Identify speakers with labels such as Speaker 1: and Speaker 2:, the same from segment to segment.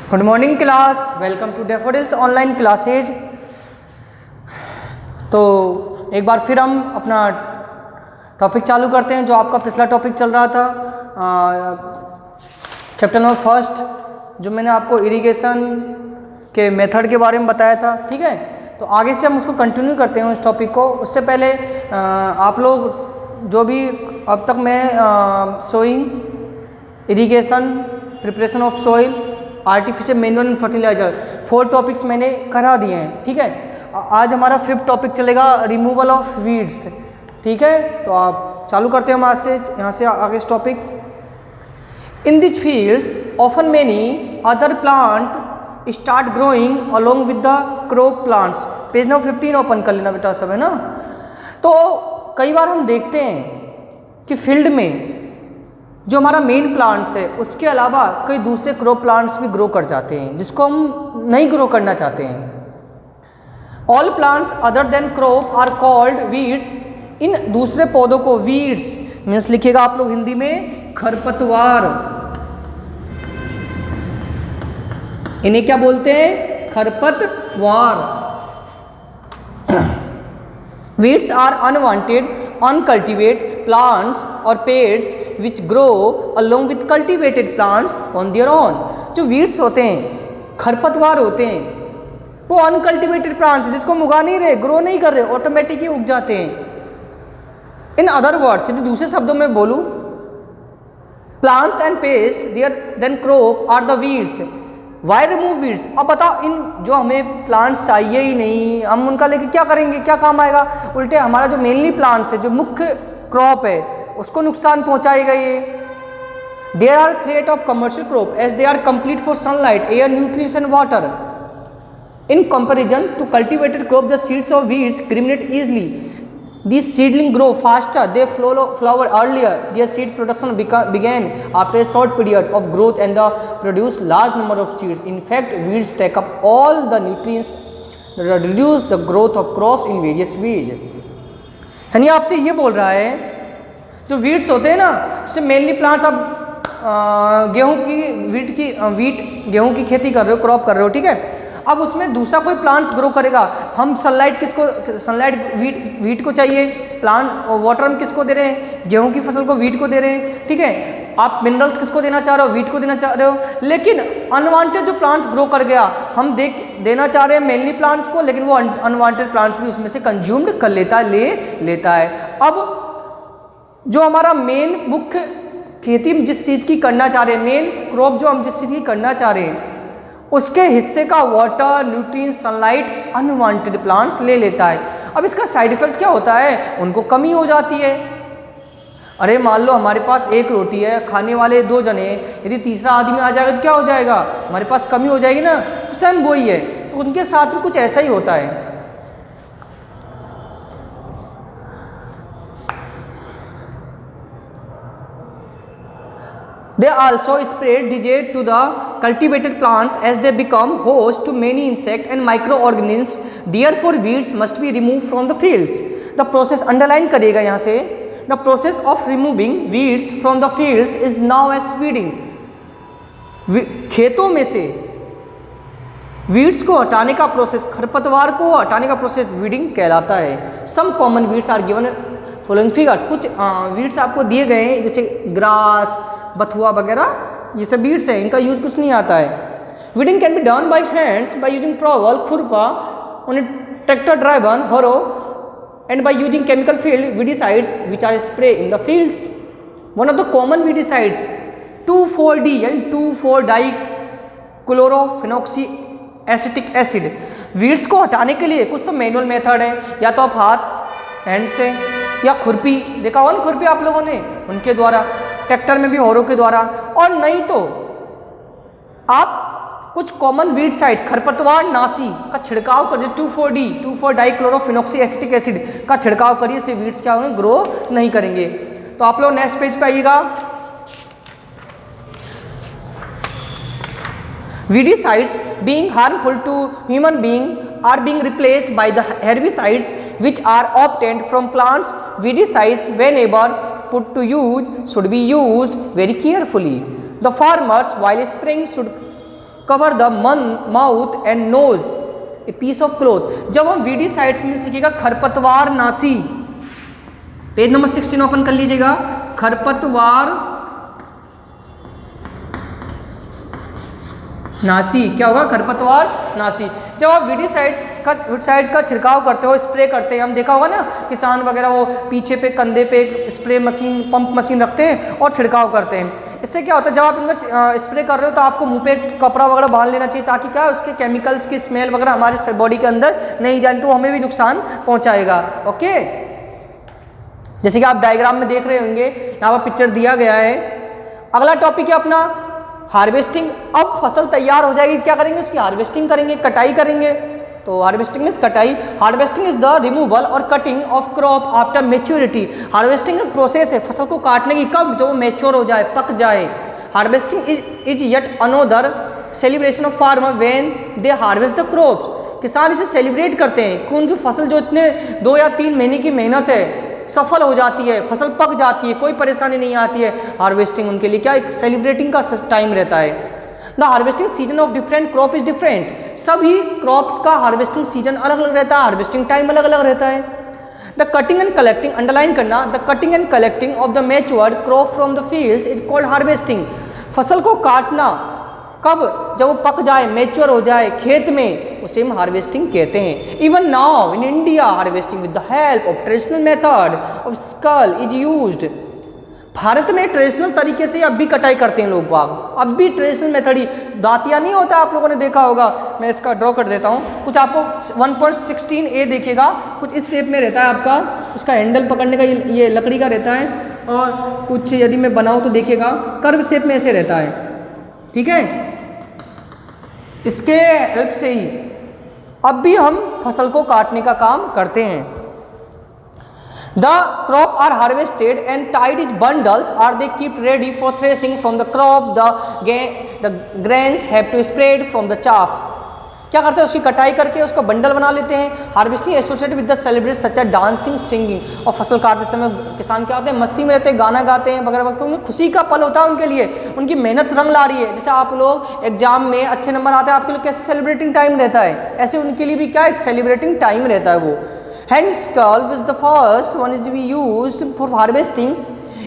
Speaker 1: Good morning class, welcome to Daffodils online classes. तो एक बार फिर हम अपना टॉपिक चालू करते हैं जो आपका पिछला टॉपिक चल रहा था, चैप्टर नंबर फर्स्ट, जो मैंने आपको इरिगेशन के मेथड के बारे में बताया था। ठीक है, तो आगे से हम उसको कंटिन्यू करते हैं उस टॉपिक को। उससे पहले आप लोग जो भी अब तक मैं sowing, irrigation, preparation of soil, artificial manure and fertiliser 4 topics मैंने करा दिए हैं। ठीक है, आज हमारा 5th टॉपिक चलेगा, रिमूवल ऑफ वीड्स। ठीक है, तो आप चालू करते हैं हम आज से, यहाँ से आगे इस topic. In this fields often many other plant start growing along with the crop plants. Page number 15 open कर लेना बेटा, सब है ना। तो कई बार हम देखते हैं कि फील्ड में जो हमारा मेन प्लांट्स है उसके अलावा कई दूसरे क्रॉप प्लांट्स भी ग्रो कर जाते हैं जिसको हम नहीं ग्रो करना चाहते हैं। All plants other than crop are called weeds. इन दूसरे पौधों को वीड्स मीन्स लिखिएगा आप लोग हिंदी में खरपतवार। इन्हें क्या बोलते हैं? खरपतवार। Weeds are unwanted uncultivated plants or pests which grow along with cultivated plants on their own। जो वीड्स होते हैं, खरपतवार होते हैं, वो अनकल्टिवेटेड प्लांट्स जिसको हम उगा नहीं रहे, ग्रो नहीं कर रहे, ऑटोमेटिक ही उग जाते हैं। इन अदर वर्ड्स, यदि दूसरे शब्दों में बोलूं, plants and pest there then crop are the weeds. Why remove weeds? अब बताओ, इन जो हमें प्लांट्स चाहिए ही नहीं, हम उनका लेके क्या करेंगे, क्या काम आएगा? उल्टे हमारा जो मेनली प्लांट्स है, जो मुख्य क्रॉप है, उसको नुकसान पहुंचाएगा ये। There are threat of commercial crop as they are complete for sunlight, air, nutrients and water. In comparison to cultivated crop, the seeds of weeds germinate easily. These seedlings grow faster, they flower earlier, their seed production began after a short period of growth and they produce large number of seeds. In fact, weeds take up all the nutrients that reduce the growth of crops in various ways। यानी आपसे ये बोल रहा है, जो weeds होते हैं ना, इससे मेनली प्लांट्स, आप गेहूं की गेहूं की खेती कर रहे हो, क्रॉप कर रहे हो, ठीक है। अब उसमें दूसरा कोई प्लांट्स ग्रो करेगा, हम सनलाइट वीट को चाहिए, प्लांट वाटर हम किसको दे रहे हैं? गेहूं की फसल को वीट को दे रहे हैं, ठीक है। आप मिनरल्स किसको देना चाह रहे हो? वीट को देना चाह रहे हो। लेकिन अनवांटेड जो प्लांट्स ग्रो कर गया, हम देना चाह रहे हैं मेनली प्लांट्स को, लेकिन वो अनवांटेड प्लांट्स भी उसमें से कंज्यूम्ड कर लेता है, ले लेता है। अब जो हमारा मेन मुख्य खेती हम जिस चीज़ की करना चाह रहे हैं, मेन क्रॉप जो हम जिस चीज़ की करना चाह रहे हैं, उसके हिस्से का water, nutrients, sunlight unwanted plants ले लेता है। अब इसका साइड इफेक्ट क्या होता है? उनको कमी हो जाती है। अरे मान लो हमारे पास एक रोटी है, खाने वाले 2 जने, यदि तीसरा आदमी आ जाएगा तो क्या हो जाएगा? हमारे पास कमी हो जाएगी ना। तो सेम वही है, तो उनके साथ भी कुछ ऐसा ही होता है। They also spread disease to the cultivated plants as they become host to many insects and microorganisms. Therefore, weeds must be removed from the fields. The process, underline करिएगा यहाँ से, the process of removing weeds from the fields is known as weeding. खेतों में से weeds को हटाने का process, खरपतवार को हटाने का प्रोसेस वीडिंग कहलाता है। Some common weeds are given following figures. कुछ वीड्स आपको दिए गए हैं, जैसे ग्रास, बथुआ वगैरह, ये सब वीड्स है, इनका यूज कुछ नहीं आता है। Weeding can be done by hands by using trowel, खुरपा, on a tractor driven harrow, and by using chemical field weedicides which are spray in the fields. One of the common weedicides 2,4-D and 2,4-डाई chlorophenoxy acetic acid. Weeds को हटाने के लिए कुछ तो manual method है, या तो आप हाथ, हैंड से, या खुरपी, देखा हो ना खुरपी आप लोगों ने, उनके द्वारा, ट्रैक्टर में भी होरों के द्वारा, और नहीं तो आप कुछ कॉमन वीडसाइड, खरपतवार नाशी का छिड़काव करिए। 2,4-D 2,4-डाई क्लोरोफेनॉक्सी एसिटिक एसिड का छिड़काव करिए, से वीड्स क्या होंगे? ग्रो नहीं करेंगे। तो आप लोग नेक्स्ट पेज पे आइएगा। Weedicides being harmful to human being are being replaced by the herbicides which are obtained from plants. Weedicides, whenever put to use, should be used very carefully. The farmers while spraying should cover the mouth and nose a piece of cloth. जब हम weedicides में लिखिएगा खरपतवार नासी, page number 16 open कर लीजिएगा। खरपतवार नासी, क्या होगा? खरपतवार नासी। जब आप वीडीसाइड का छिड़काव करते हो, स्प्रे करते हैं, हम देखा होगा ना किसान वगैरह वो पीछे पे कंधे पे स्प्रे मशीन, पंप मशीन रखते हैं और छिड़काव करते हैं। इससे क्या होता है, जब आप इनका स्प्रे कर रहे हो तो आपको मुंह पे कपड़ा वगैरह बांध लेना चाहिए, ताकि क्या उसके केमिकल्स की स्मेल वगैरह हमारे बॉडी के अंदर नहीं जाए, तो हमें भी नुकसान पहुंचाएगा। ओके, जैसे कि आप डायग्राम में देख रहे होंगे, यहाँ पर पिक्चर दिया गया है। अगला टॉपिक है अपना हार्वेस्टिंग। अब फसल तैयार हो जाएगी, क्या करेंगे? उसकी हार्वेस्टिंग करेंगे, कटाई करेंगे। तो हार्वेस्टिंग मीन्स कटाई। हार्वेस्टिंग इज द रिमूवल और cutting of crop after maturity. Harvesting एक प्रोसेस है फसल को काटने की, कब? जब वो मेच्योर हो जाए, पक जाए। Harvesting is yet another celebration of farmer when they harvest the crops. किसान इसे सेलिब्रेट करते हैं कि उनकी फसल जो इतने 2 या 3 महीने की मेहनत है सफल हो जाती है, फसल पक जाती है, कोई परेशानी नहीं आती है। हार्वेस्टिंग उनके लिए क्या एक सेलिब्रेटिंग का टाइम रहता है। The harvesting season of different crop is different. सभी क्रॉप्स का हार्वेस्टिंग सीजन अलग अलग रहता है, हार्वेस्टिंग टाइम अलग अलग रहता है। The cutting and collecting, underline करना, the cutting and collecting of the matured crop from the fields is called harvesting. फसल को काटना कब? जब वो पक जाए, मैच्योर हो जाए खेत में, उसे हम हार्वेस्टिंग कहते हैं। Even now in India harvesting with the help of traditional method of skull is used. Bharat में ट्रेडिशनल तरीके से अब भी कटाई करते हैं लोग बाग, अब भी ट्रेडिशनल मेथड ही। दातिया नहीं होता, आप लोगों ने देखा होगा, मैं इसका ड्रॉ कर देता हूँ। कुछ आपको 1.16a देखिएगा, कुछ इस शेप में रहता है आपका, उसका हैंडल पकड़ने का ये लकड़ी का रहता है, और कुछ यदि मैं बनाऊँ तो देखिएगा कर्व शेप में ऐसे रहता है, ठीक है। इसके हेल्प से ही अब भी हम फसल को काटने का काम करते हैं। The crop are harvested and tied is bundles are they keep ready for threshing from the crop. The grains have to spread from the chaff. क्या करते हैं? उसकी कटाई करके उसका बंडल बना लेते हैं। Harvesting associated with the celebrate such as dancing, singing. और फसल काटते समय किसान क्या होते हैं? मस्ती में रहते हैं, गाना गाते हैं वगैरह वगैरह। उन्हें खुशी का पल होता है उनके लिए, उनकी मेहनत रंग ला रही है। जैसे आप लोग एग्जाम में अच्छे नंबर आते हैं, आपके लिए कैसे सेलिब्रेटिंग टाइम रहता है, ऐसे उनके लिए भी क्या एक सेलिब्रेटिंग टाइम रहता है वो। Hence culve is the first one is to be used for harvesting.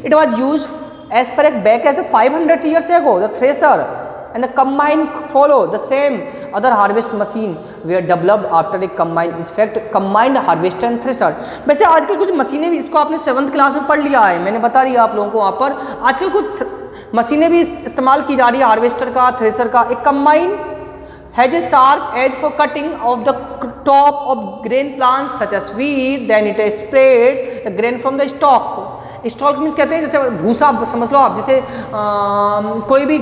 Speaker 1: It was used as far back as the 500 years ago. The thresher and the combine follow the same other harvest machine were developed after a combine. In fact, combined harvester and thresher. वैसे आजकल कुछ मशीनें भी, इसको आपने 7th class में पढ़ लिया है, मैंने बता दिया आप लोगों को वहाँ पर। आजकल कुछ मशीनें भी इस्तेमाल की जा रही है, हार्वेस्टर का, थ्रेशर का। एक combine has a sharp edge for cutting of the top of grain plants such as wheat, then it is spread the grain from the stalk. Stalk means कहते हैं जैसे भूसा, समझ लो आप, जैसे कोई भी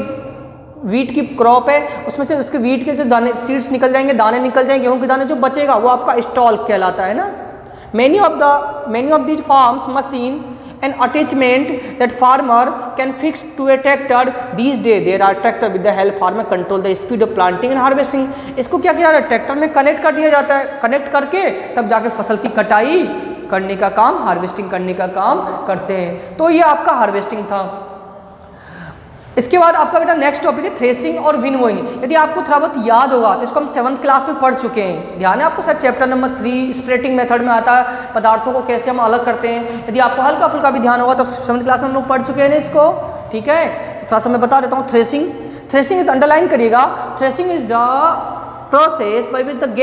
Speaker 1: वीट की क्रॉप है, उसमें से उसके वीट के जो दाने, सीड्स निकल जाएंगे, दाने निकल जाएंगे, गेहूं के दाने जो बचेगा वो आपका स्टॉक कहलाता है ना। many of these farms machine an attachment that farmer can fix to a tractor. These days there are tractor with the help farmer control the speed of planting and harvesting. इसको क्या किया जाता है? Tractor में connect कर दिया जाता है, कनेक्ट करके तब जाके फसल की कटाई करने का काम, हार्वेस्टिंग करने का काम करते हैं। तो ये आपका हार्वेस्टिंग था। इसके बाद आपका बेटा नेक्स्ट टॉपिक है थ्रेसिंग और विनोइंग। यदि आपको थोड़ा बहुत याद होगा तो इसको हम 7th क्लास में पढ़ चुके हैं, ध्यान है आपको sir, chapter number 3 splitting method में आता है, पदार्थों को कैसे हम अलग करते हैं। यदि आपको हल्का फुल्का भी ध्यान होगा तो 7th क्लास में हम लोग पढ़ चुके हैं ना इसको, ठीक है। तो थोड़ा सा मैं बता देता हूँ। थ्रेसिंग इज अंडरलाइन करिएगा। Threshing is the process by which the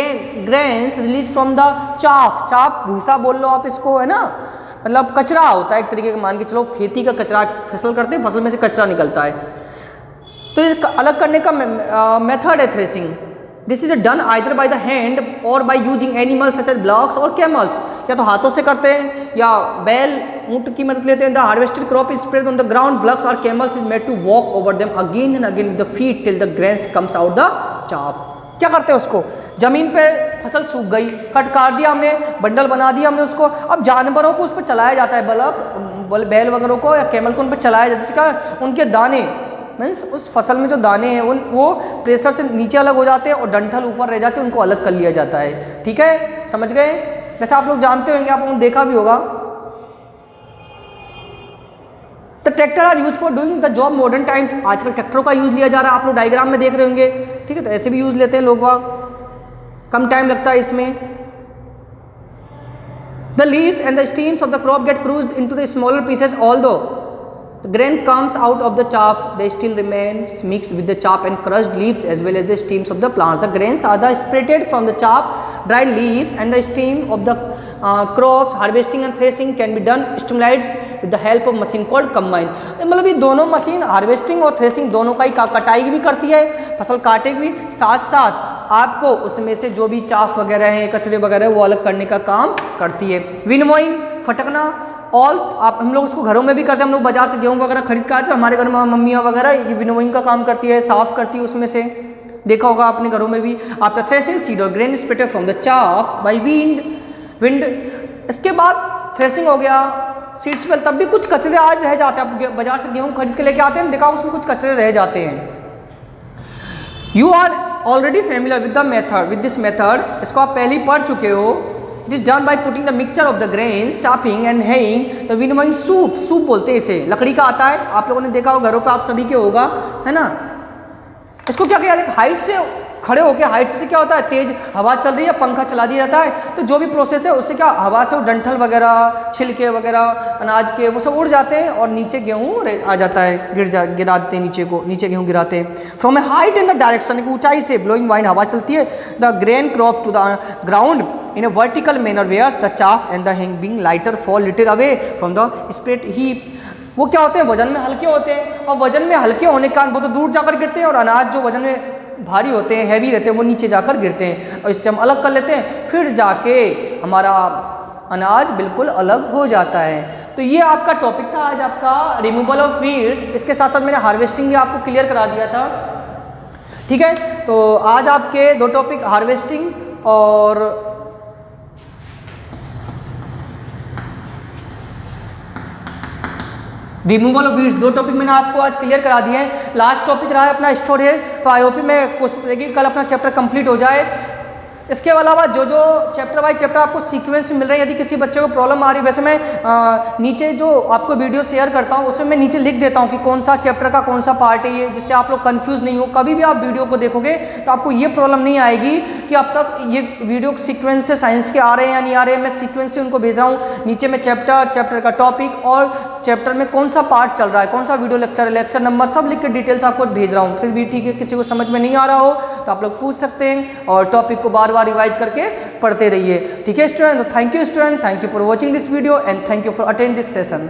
Speaker 1: grains release from the chaff. Chaff भूसा बोल लो आप इसको, है ना, मतलब कचरा होता है एक तरीके का, मान के चलो खेती का कचरा, फसल करते हैं, फसल में से कचरा निकलता है, तो ये अलग करने का मेथड है threshing. This is done either by the hand और by using animals such as bullocks और कैमल्स। या तो हाथों से करते हैं या बैल, ऊंट की मदद लेते हैं। The harvested crop is spread on the ground, bullocks और camels is made to walk over them again and again with the feet till the grains comes out the chaff. क्या करते हैं? उसको जमीन पे फसल सूख गई, कट काट दिया हमने, बंडल बना दिया हमने उसको, अब जानवरों को उस पर चलाया जाता है, बैल वगैरह को या कैमल को उन पर चलाया जाता है, जिसका उनके दाने मीन्स उस फसल में जो दाने हैं वो प्रेशर से नीचे अलग हो जाते हैं और डंठल ऊपर रह जाते हैं, उनको अलग कर लिया जाता है, ठीक है, समझ गए। जैसे आप लोग जानते होंगे, आप लोगों ने देखा भी होगा, the tractor are use for doing the job modern times, आजकल ट्रैक्टरों का यूज लिया जा रहा है, आप लोग डायग्राम में देख रहे होंगे, ठीक है, तो ऐसे भी यूज लेते हैं लोग वहाँ, कम टाइम लगता है इसमें। The leaves and the stems of the crop get crushed into the smaller pieces, although the grain comes out of the chaff, they still remains mixed with the chaff and crushed leaves as well as the stems of the plants. The grains are the separated from the chaff, dried leaves and the stem of the crops. Harvesting and threshing can be done stimulates with the help of machine called combine. मतलब ये दोनों machine harvesting और threshing दोनों का ही कटाई भी करती है, फसल काटेगी भी, साथ साथ आपको उसमें से जो भी चाफ वगैरह है, कचरे वगैरह वो अलग करने का काम करती है। विनोइंग, फटकना, ऑल आप हम लोग उसको घरों में भी करते हैं, हम लोग बाजार से गेहूं वगैरह खरीद के आते हैं, हमारे घर में मम्मियाँ वगैरह ये विनोइंग का काम करती है, साफ करती है उसमें से, देखा होगा आपने घरों में भी। आफ्टर थ्रेसिंग सीड और grain splitted from the chaff by wind, इसके बाद थ्रेसिंग हो गया, सीड्स पे तब भी कुछ कचरे आज रह जाते हैं, आप बाजार से गेहूँ खरीद के लेके आते हैं, देखा उसमें कुछ कचरे रह जाते हैं। You are already familiar with the method, with this method, इसको आप पहले ही पढ़ चुके हो। It is done by putting the mixture of the grains, chopping and haying the winnowing soup, soup बोलते हैं इसे, लकड़ी का आता है, आप लोगों ने देखा होगा घरों पे, आप सभी के होगा, है ना। इसको क्या किया जाता है, हाइट से खड़े होकर, हाइट से क्या होता है, तेज हवा चल रही है, पंखा चला दिया जाता है, तो जो भी प्रोसेस है उससे क्या हवा से वो डंठल वगैरह, छिलके वगैरह अनाज के वो सब उड़ जाते हैं और नीचे गेहूँ आ जाता है, गिराते हैं नीचे को, नीचे गेहूँ गिराते हैं। From a height in the direction, एक ऊंचाई से ब्लोइंग वाइन हवा चलती है, the grain crop to the ground in a vertical manner whereas the chaff and the hang being lighter fall little away from the spread heap। वो क्या होते हैं, वजन में हल्के होते हैं, और वजन में हल्के होने के कारण वो तो दूर जाकर गिरते हैं, और अनाज जो वजन में भारी होते हैं, हैवी रहते हैं, वो नीचे जाकर गिरते हैं, और इससे हम अलग कर लेते हैं, फिर जाके हमारा अनाज बिल्कुल अलग हो जाता है। तो ये आपका टॉपिक था आज आपका रिमूवल ऑफ वीड्स, इसके साथ साथ मैंने हार्वेस्टिंग भी आपको क्लियर करा दिया था, ठीक है। तो आज आपके दो टॉपिक हार्वेस्टिंग और रिमूवल ऑफ वीड्स, दो टॉपिक मैंने आपको आज क्लियर करा दिए हैं। लास्ट टॉपिक रहा है अपना स्टोरेज, तो आई होप में कोशिश रहेगी कल अपना चैप्टर कंप्लीट हो जाए। इसके अलावा जो जो चैप्टर बाय चैप्टर आपको सीक्वेंस में मिल रहे हैं, यदि किसी बच्चे को प्रॉब्लम आ रही है, वैसे मैं नीचे जो आपको वीडियो शेयर करता हूँ उसमें मैं नीचे लिख देता हूँ कि कौन सा चैप्टर का कौन सा पार्ट है ये, जिससे आप लोग कंफ्यूज नहीं हो। कभी भी आप वीडियो को देखोगे तो आपको ये प्रॉब्लम नहीं आएगी कि अब तक ये वीडियो सीक्वेंस से साइंस के आ रहे हैं या नहीं आ रहे हैं, मैं सीक्वेंस से उनको भेज रहा हूँ। नीचे में चैप्टर का टॉपिक और चैप्टर में कौन सा पार्ट चल रहा है, कौन सा वीडियो लेक्चर है, लेक्चर नंबर सब लिख के डिटेल्स आपको भेज रहा हूँ। फिर भी ठीक है, किसी को समझ में नहीं आ रहा हो तो आप लोग पूछ सकते हैं, और टॉपिक को बार बार रिवाइज करके पढ़ते रहिए, ठीक है student. Thank you student, thank you for watching this video and thank you for attend this session.